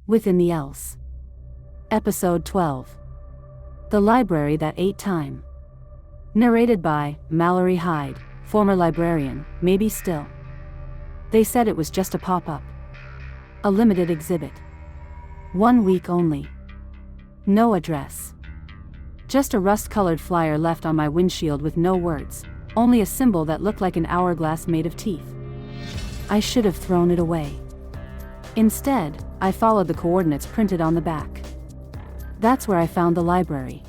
Within the Else. Episode 12. The Library That Ate Time. Narrated by Mallory Hyde, former librarian, maybe still. They said it was just a pop-up. A limited exhibit. 1 week only. No address. Just a rust-colored flyer left on my windshield with no words, only a symbol that looked like an hourglass made of teeth. I should have thrown it away. Instead, I followed the coordinates printed on the back. That's where I found the library.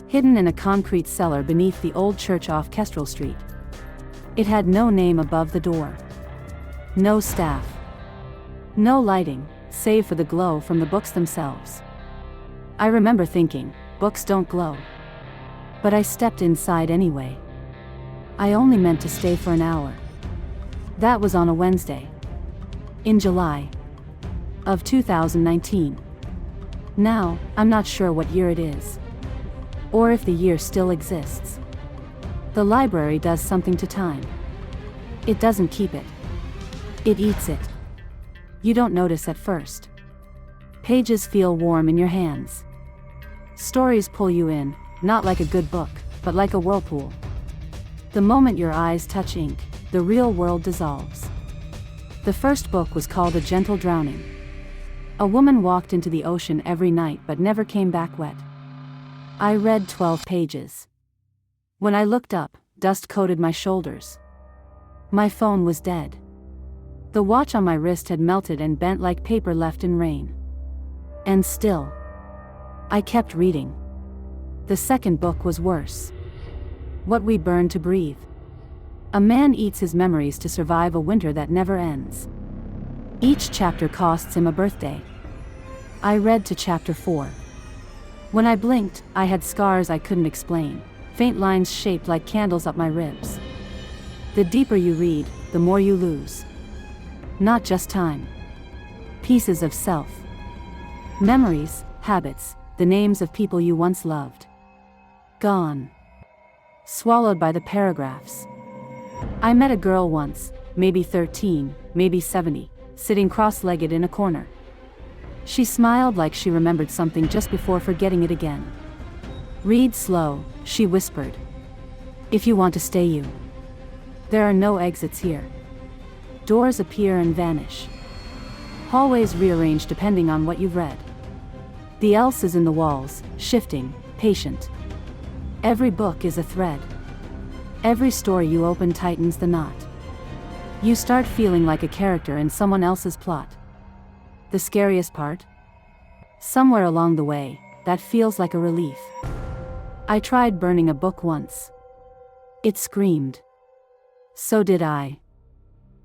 Hidden in a concrete cellar beneath the old church off Kestrel Street. It had no name above the door. No staff. No lighting, save for the glow from the books themselves. I remember thinking, books don't glow. But I stepped inside anyway. I only meant to stay for an hour. That was on a Wednesday. In July of 2019. Now, I'm not sure what year it is. Or if the year still exists. The library does something to time. It doesn't keep it. It eats it. You don't notice at first. Pages feel warm in your hands. Stories pull you in, not like a good book, but like a whirlpool. The moment your eyes touch ink, the real world dissolves. The first book was called A Gentle Drowning. A woman walked into the ocean every night but never came back wet. I read 12 pages. When I looked up, dust coated my shoulders. My phone was dead. The watch on my wrist had melted and bent like paper left in rain. And still, I kept reading. The second book was worse. What We Burn to Breathe. A man eats his memories to survive a winter that never ends. Each chapter costs him a birthday. I read to chapter 4. When I blinked, I had scars I couldn't explain, faint lines shaped like candles up my ribs. The deeper you read, the more you lose. Not just time. Pieces of self. Memories, habits, the names of people you once loved. Gone. Swallowed by the paragraphs. I met a girl once, maybe 13, maybe 70, sitting cross-legged in a corner. She smiled like she remembered something just before forgetting it again. Read slow, she whispered. If you want to stay you. There are no exits here. Doors appear and vanish. Hallways rearrange depending on what you've read. The else is in the walls, shifting, patient. Every book is a thread. Every story you open tightens the knot. You start feeling like a character in someone else's plot. The scariest part? Somewhere along the way, that feels like a relief. I tried burning a book once. It screamed. So did I.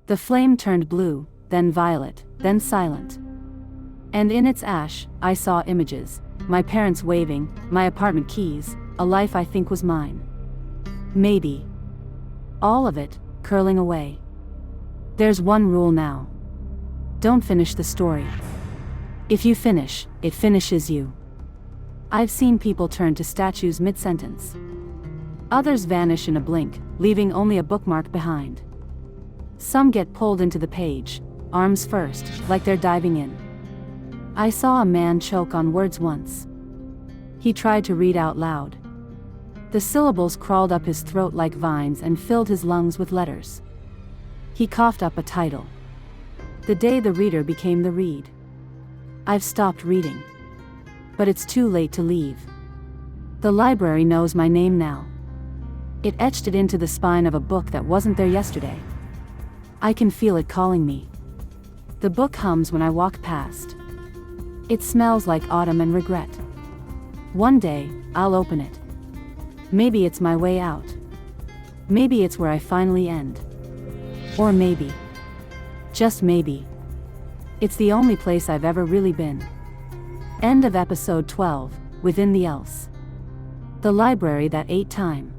The flame turned blue, then violet, then silent. And in its ash, I saw images, my parents waving, my apartment keys, a life I think was mine. Maybe. All of it, curling away. There's one rule now. Don't finish the story. If you finish, it finishes you. I've seen people turn to statues mid-sentence. Others vanish in a blink, leaving only a bookmark behind. Some get pulled into the page, arms first, like they're diving in. I saw a man choke on words once. He tried to read out loud. The syllables crawled up his throat like vines and filled his lungs with letters. He coughed up a title. The day the reader became the read. I've stopped reading. But it's too late to leave. The library knows my name now. It etched it into the spine of a book that wasn't there yesterday. I can feel it calling me. The book hums when I walk past. It smells like autumn and regret. One day, I'll open it. Maybe it's my way out. Maybe it's where I finally end. Or maybe, just maybe, it's the only place I've ever really been. End of episode 12, Within the Else. The Library That Ate Time.